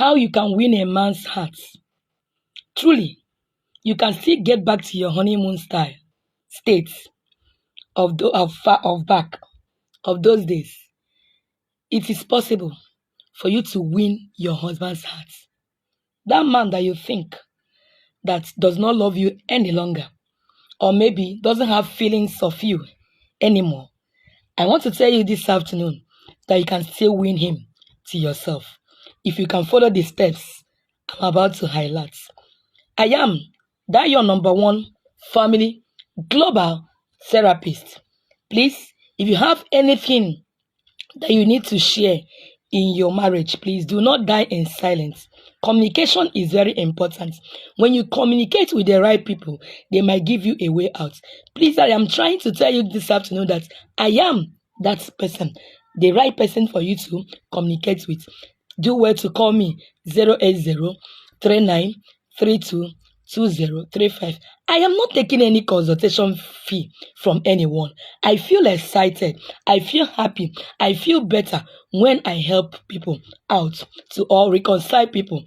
how you can win a man's heart. Truly, you can still get back to your honeymoon style states of back of those days. It is possible for you to win your husband's heart. That man that you think that does not love you any longer, or maybe doesn't have feelings of you anymore, I want to tell you this afternoon that you can still win him to yourself if you can follow the steps I'm about to highlight. I am that your number one family global therapist. Please, if you have anything that you need to share in your marriage, please do not die in silence. Communication is very important. When you communicate with the right people, they might give you a way out. Please, I am trying to tell you this afternoon that I am that person, the right person for you to communicate with. Do well to call me 08039322035. I am not taking any consultation fee from anyone. I feel excited. I feel happy. I feel better when I help people out to all reconcile people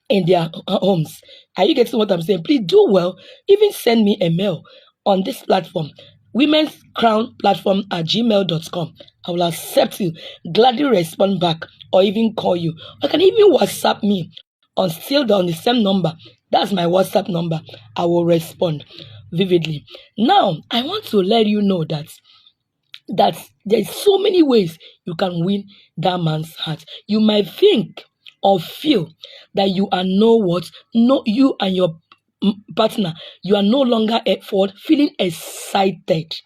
in their homes. Are you getting what I'm saying? Please do well. Even send me a mail on this platform, Women's Crown Platform at gmail.com. I will accept you, gladly respond back, or even call you. Or can even WhatsApp me on the same number. That's my WhatsApp number. I will respond vividly. Now, I want to let you know that there's so many ways you can win that man's heart. You might think or feel that you are you and your partner, you are no longer feeling excited,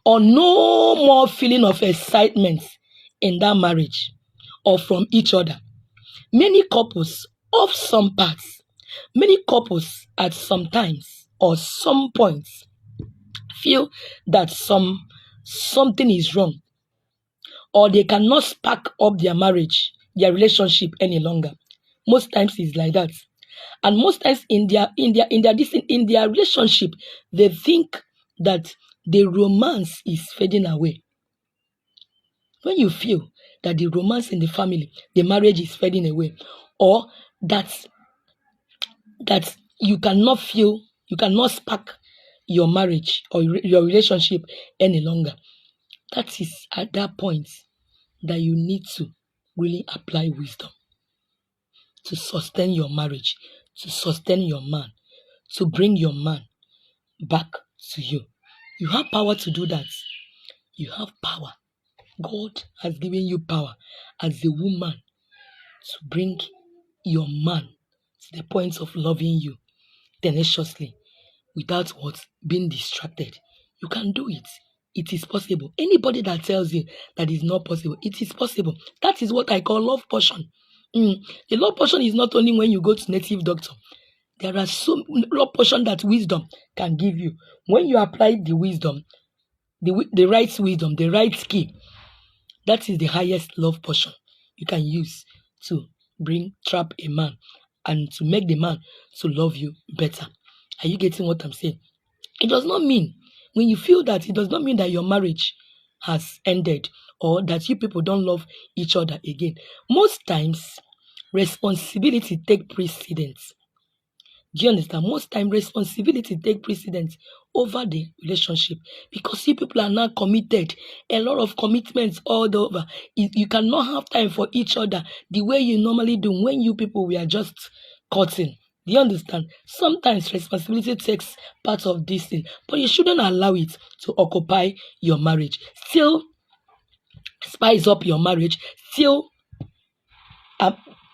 or no more feeling of excitement in that marriage or from each other. Many couples of some parts, many couples at some times or some points feel that something is wrong, or they cannot spark up their marriage, their relationship any longer. Most times it's like that. And most times in their relationship, they think that the romance is fading away. When you feel that the romance in the family, the marriage is fading away, or that you cannot spark your marriage or your relationship any longer, that is at that point that you need to really apply wisdom to sustain your marriage, to sustain your man, to bring your man back to you. You have power to do that. You have power. God has given you power as a woman to bring your man to the point of loving you tenaciously without being distracted. You can do it. It is possible. Anybody that tells you that is not possible, it is possible. That is what I call love potion. The love potion is not only when you go to native doctor. There are some love potion that wisdom can give you. When you apply the wisdom, the right wisdom, the right key, that is the highest love potion you can use to trap a man and to make the man to love you better. Are you getting what I'm saying? It does not mean, when you feel that, it does not mean that your marriage has ended or that you people don't love each other again. Most times, responsibility take precedence. Do you understand? Most time, responsibility take precedence over the relationship because you people are now committed. A lot of commitments all over. You cannot have time for each other the way you normally do when you people were just cutting. Do you understand? Sometimes responsibility takes part of this thing, but you shouldn't allow it to occupy your marriage. Still spice up your marriage. Still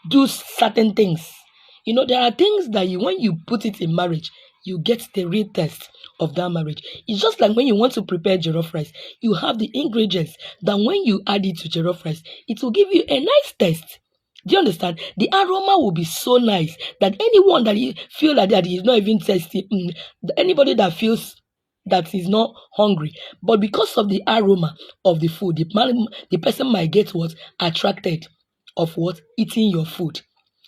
do certain things. There are things that when you put it in marriage, you get the real test of that marriage. It's just like when you want to prepare jollof rice, you have the ingredients that when you add it to jollof rice, it will give you a nice taste. Do you understand? The aroma will be so nice that anyone that feel like that is not even tasty, anybody that feels that is not hungry, but because of the aroma of the food, the person might get attracted of eating your food.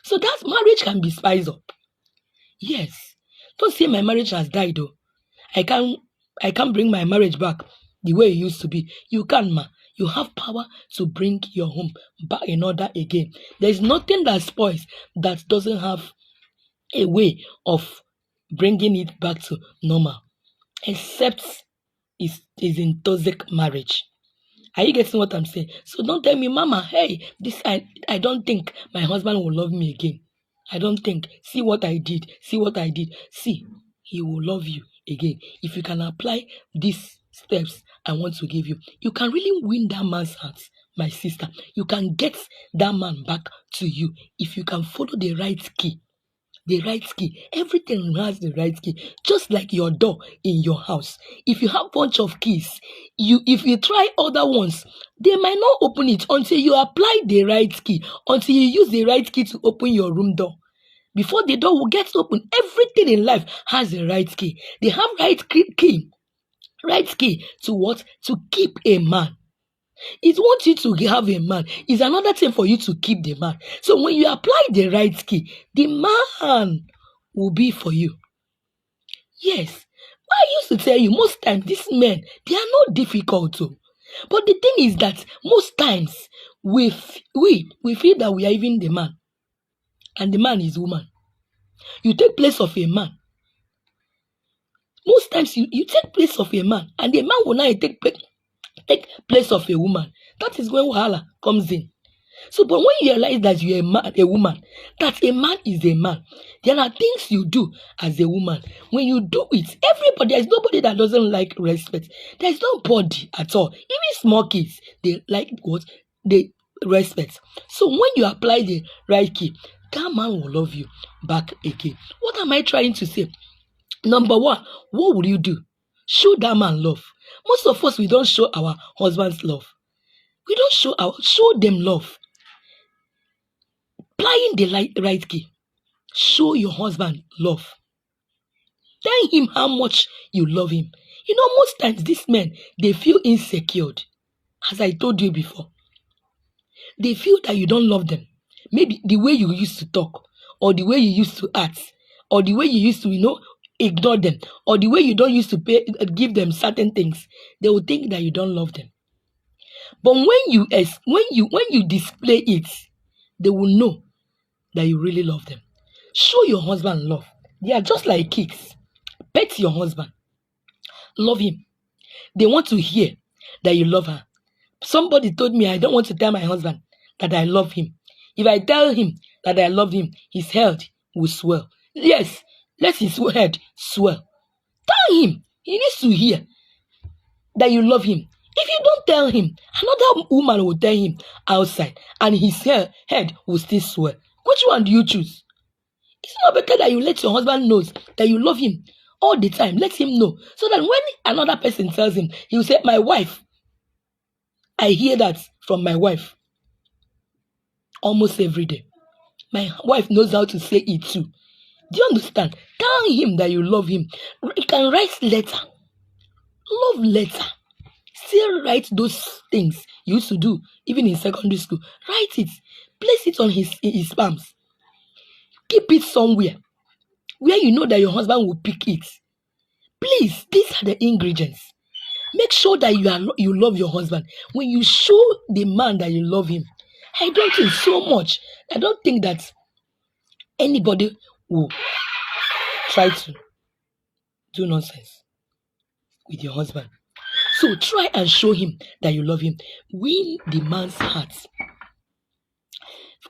So that marriage can be spiced up. Yes. Don't say my marriage has died though. I can't bring my marriage back the way it used to be. You can, ma. You have power to bring your home back in order again. There's nothing that spoils that doesn't have a way of bringing it back to normal, except is in toxic marriage. Are you getting what I'm saying? So don't tell me, Mama, hey, this I don't think my husband will love me again. I don't think. See what I did. See what I did. See, he will love you again. If you can apply these steps I want to give you, you can really win that man's heart, my sister. You can get that man back to you if you can follow the right key. The right key. Everything has the right key. Just like your door in your house. If you have bunch of keys, if you try other ones, they might not open it until you apply the right key, until you use the right key to open your room door. Before the door will get open, everything in life has the right key. They have right key to what? To keep a man. It wants you to have a man. It's another thing for you to keep the man. So when you apply the right key, the man will be for you. Yes. I used to tell you, most times, these men, they are not difficult too. But the thing is that most times, we feel that we are even the man. And the man is woman. You take place of a man. Most times, you take place of a man. And the man will now take place of a woman. That is when wahala comes in. So, but when you realize that you're a woman, that a man is a man, there are things you do as a woman. When you do it, there's nobody that doesn't like respect. There's nobody at all. Even small kids, they like what? They respect. So when you apply the right key, that man will love you back again. What am I trying to say? Number one, what will you do? Show that man love. Most of us, we don't show our husbands love. We don't show them love. Applying the right key. Show your husband love. Tell him how much you love him. You know, most times these men, they feel insecure. As I told you before. They feel that you don't love them. Maybe the way you used to talk, or the way you used to act, or the way you used to, ignore them, or the way you don't used to give them certain things. They will think that you don't love them. But when you display it, they will know that you really love them. Show your husband love. They are just like kids. Pet your husband. Love him. They want to hear that you love her. Somebody told me I don't want to tell my husband that I love him. If I tell him that I love him, his head will swell. Yes, let his head swell. Tell him. He needs to hear that you love him. If you don't tell him, another woman will tell him outside, and his head will still swell. Which one do you choose? It's not better that you let your husband know that you love him all the time. Let him know. So that when another person tells him, he will say, my wife. I hear that from my wife almost every day. My wife knows how to say it too. Do you understand? Tell him that you love him. You can write letter. Love letter. Still write those things you used to do even in secondary school. Write it. Place it on his palms. Keep it somewhere where you know that your husband will pick it. Please, these are the ingredients. Make sure that you love your husband. When you show the man that you love him, I don't think so much. I don't think that anybody will try to do nonsense with your husband. So try and show him that you love him. Win the man's heart.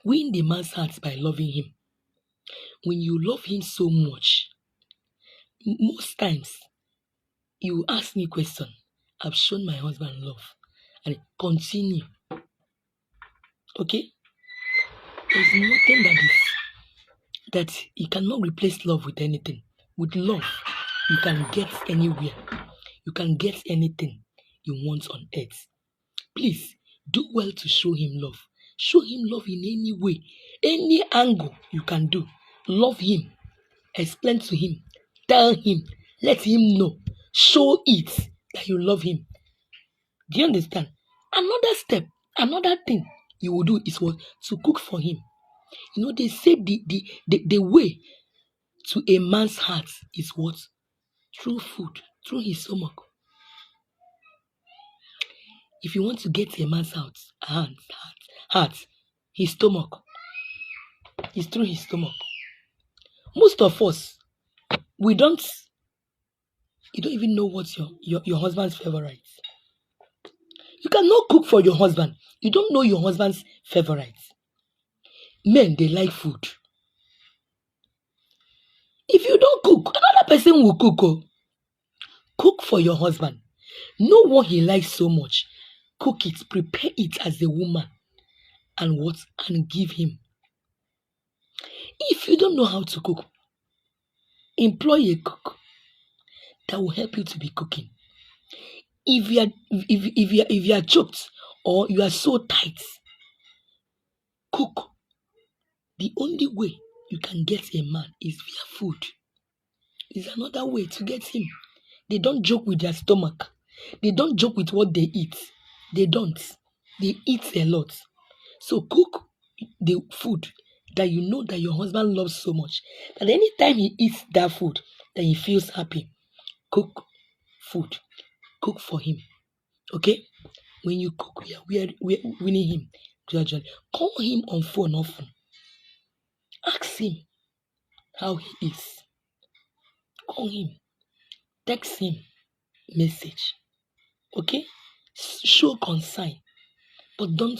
Win the man's heart by loving him. When you love him so much, most times you ask me a question. I've shown my husband love. And continue. Okay? There's nothing that you cannot replace love with anything. With love, you can get anywhere. You can get anything you want on earth. Please, do well to show him love. Show him love in any way, any angle you can do. Love him. Explain to him. Tell him. Let him know. Show it that you love him. Do you understand? Another step, another thing you will do is what? To cook for him. They say the way to a man's heart is what? Through food, through his stomach. If you want to get a man's heart, his stomach, it's through his stomach. Most of us, you don't even know what's your husband's favorite. You cannot cook for your husband. You don't know your husband's favorite. Men, they like food. If you don't cook, another person will cook. Oh. Cook for your husband. Know what he likes so much. Cook it, prepare it as a woman, and give him. If you don't know how to cook, employ a cook that will help you to be cooking. If you are choked or you are so tight, cook. The only way you can get a man is via food. Is another way to get him. They don't joke with their stomach. They don't joke with what they eat. They don't. They eat a lot. So cook the food that you know that your husband loves so much. That anytime he eats that food, that he feels happy. Cook food. Cook for him. Okay? When you cook, we're winning him gradually. Call him on phone often. Ask him how he is. Call him. Text him. Message. Okay? Show concern. But don't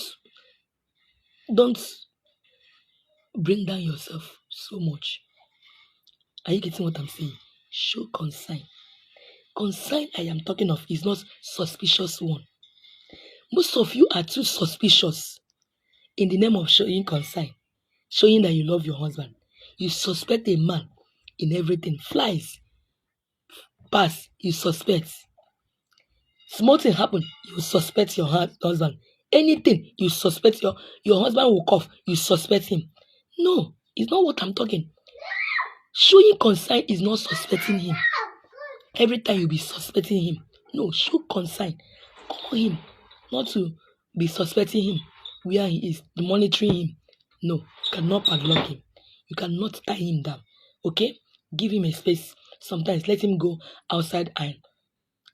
bring down yourself so much. Are you getting what I'm saying? Show concern. Concern I am talking of is not suspicious one. Most of you are too suspicious in the name of showing concern, showing that you love your husband. You suspect a man in everything. Flies pass, you suspect. Small thing happen, you suspect your husband. Anything, you suspect your husband will cough, you suspect him. No, it's not what I'm talking. Showing concern is not suspecting him. Every time you be suspecting him. No, show concern. Call him. Not to be suspecting him where he is, monitoring him. No, you cannot padlock him. You cannot tie him down. Okay? Give him a space. Sometimes let him go outside and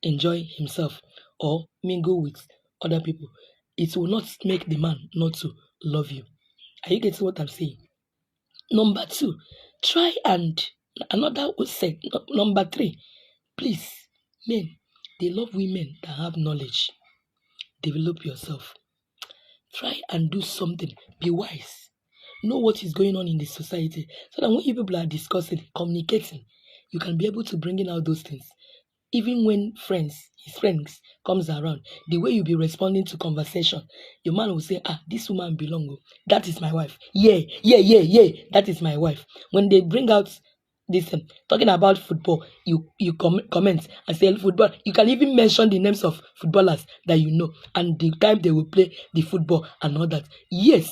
enjoy himself or mingle with other people. It will not make the man not to love you. Are you getting what I'm saying? Number 2, try and another would say, number 3, please, men, they love women that have knowledge. Develop yourself. Try and do something. Be wise. Know what is going on in the society so that when you people are discussing, communicating, you can be able to bring in out those things. Even when his friends comes around, the way you be responding to conversation, your man will say, this woman belong. That is my wife. Yeah. That is my wife. When they bring out this, talking about football, you comment and say football. You can even mention the names of footballers that you know and the time they will play the football and all that. Yes.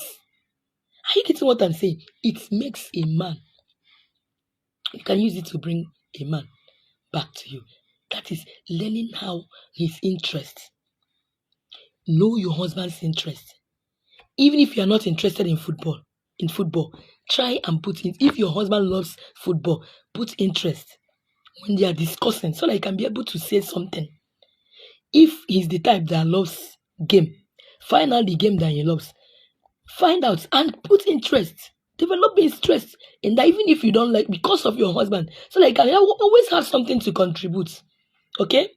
Are you getting what I'm saying? It makes a man. You can use it to bring a man back to you. That is learning how his interest. Know your husband's interest. Even if you are not interested in football, try and put in. If your husband loves football, put interest when they are discussing so that you can be able to say something. If he's the type that loves game, find out the game that he loves. Find out and put interest. Develop interest in that even if you don't like because of your husband. So that you can always have something to contribute. Okay?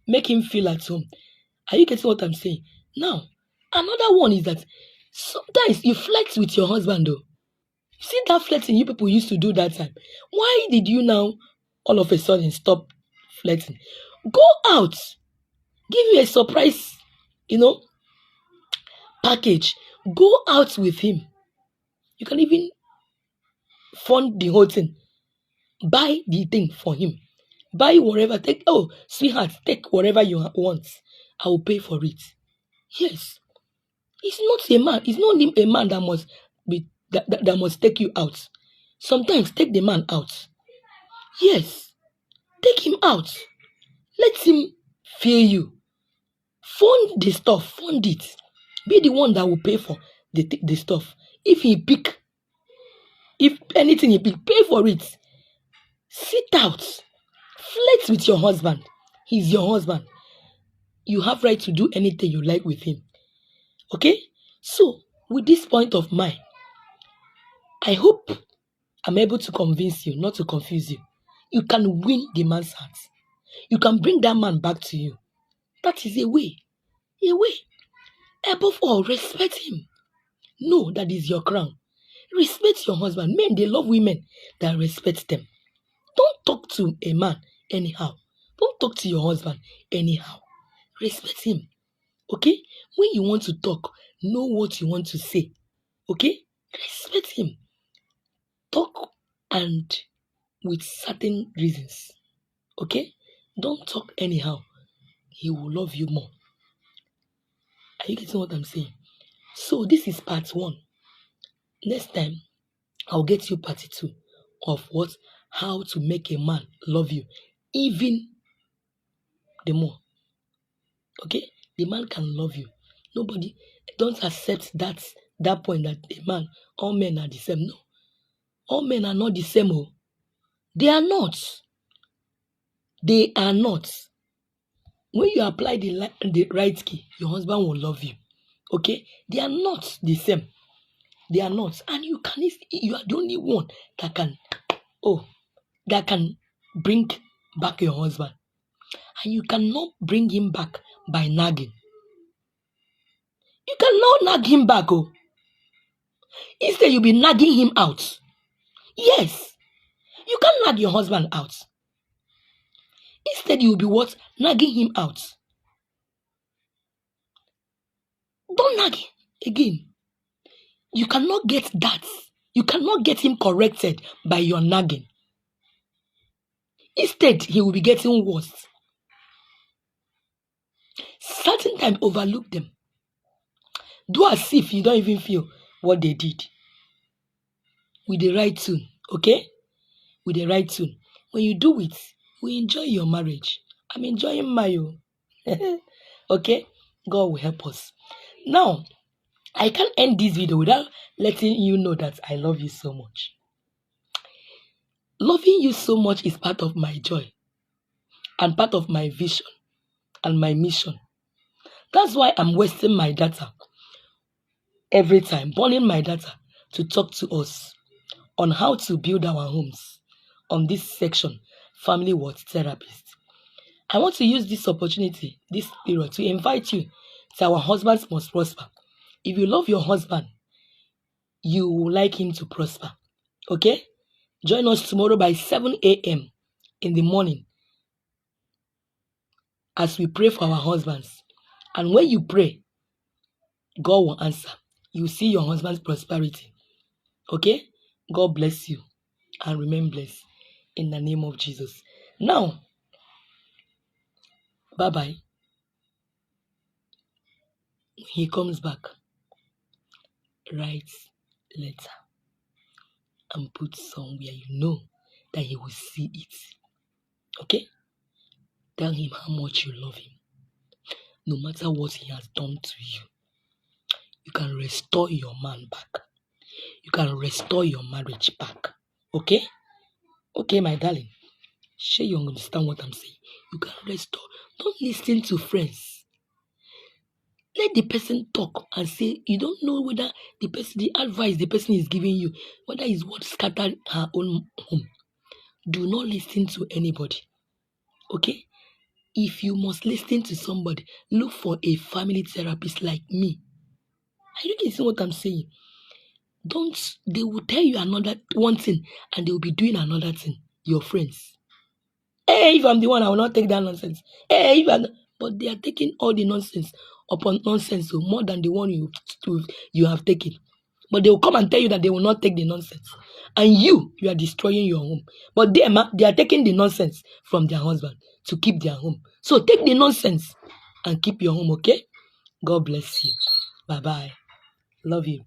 Make him feel at home. Are you getting what I'm saying? Now, another one is that sometimes you flex with your husband though. You see that flexing you people used to do that time. Why did you now all of a sudden stop flexing? Go out. Give you a surprise, package. Go out with him. You can even fund the whole thing. Buy the thing for him. Buy whatever. Sweetheart, take whatever you want. I will pay for it. Yes. It's not a man. It's not a man that must be that must take you out. Sometimes take the man out. Yes. Take him out. Let him feel you. Fund the stuff. Fund it. Be the one that will pay for the stuff. If anything he pick, pay for it. Sit out. Flex with your husband. He's your husband. you have right to do anything you like with him. Okay? So, with this point of mind, I hope I'm able to convince you, not to confuse you. You can win the man's heart. You can bring that man back to you. That is a way. A way. Above all, respect him. Know that is your crown. Respect your husband. Men, they love women that respect them. Don't talk to a man anyhow. Don't talk to your husband anyhow. Respect him. Okay? When you want to talk, know what you want to say. Okay? Respect him. Talk and with certain reasons. Okay? Don't talk anyhow. He will love you more. Are you getting what I'm saying? So this is part 1. Next time, I'll get you part 2 of what? How to make a man love you even the more. Okay? The man can love you. Nobody, don't accept that point that a man, all men are the same. No. All men are not the same. Oh. They are not. They are not. When you apply the right key, your husband will love you. Okay? They are not the same. They are not. And you are the only one that can bring back your husband. And you cannot bring him back by nagging. You cannot nag him back. Oh. Instead, you'll be nagging him out. Yes. You can't nag your husband out. Instead, you'll be what? Nagging him out. Don't nag him again. You cannot get that. You cannot get him corrected by your nagging. Instead, he will be getting worse. Certain time, overlook them. Do as if you don't even feel what they did. With the right tune, okay? With the right tune. When you do it, we enjoy your marriage. I'm enjoying my own. Okay? God will help us. Now, I can't end this video without letting you know that I love you so much. Loving you so much is part of my joy and part of my vision and my mission. That's why I'm wasting my data every time, burning my data to talk to us on how to build our homes on this section, Family What Therapist. I want to use this opportunity, this period, to invite you to Our Husbands Must Prosper. If you love your husband, you will like him to prosper. Okay? Join us tomorrow by 7 a.m. in the morning as we pray for our husbands. And when you pray, God will answer. You see your husband's prosperity. Okay? God bless you and remain blessed in the name of Jesus. Now, bye-bye. When he comes back, write letter and put somewhere you know that he will see it. Okay? Tell him how much you love him. No matter what he has done to you, you can restore your man back. You can restore your marriage back. Okay? Okay, my darling. Sure you understand what I'm saying. You can restore. Don't listen to friends. Let the person talk and say, you don't know whether the advice the person is giving you, whether it's what scattered her own home. Do not listen to anybody. Okay? If you must listen to somebody, look for a family therapist like me. Are you getting what I'm saying? They will tell you one thing and they will be doing another thing. Your friends. Hey, if I'm the one, I will not take that nonsense. Hey, but they are taking all the nonsense upon nonsense, so more than the one you have taken. But they will come and tell you that they will not take the nonsense. And you are destroying your home. But they are taking the nonsense from their husband to keep their home. So take the nonsense and keep your home, okay? God bless you. Bye-bye. Love you.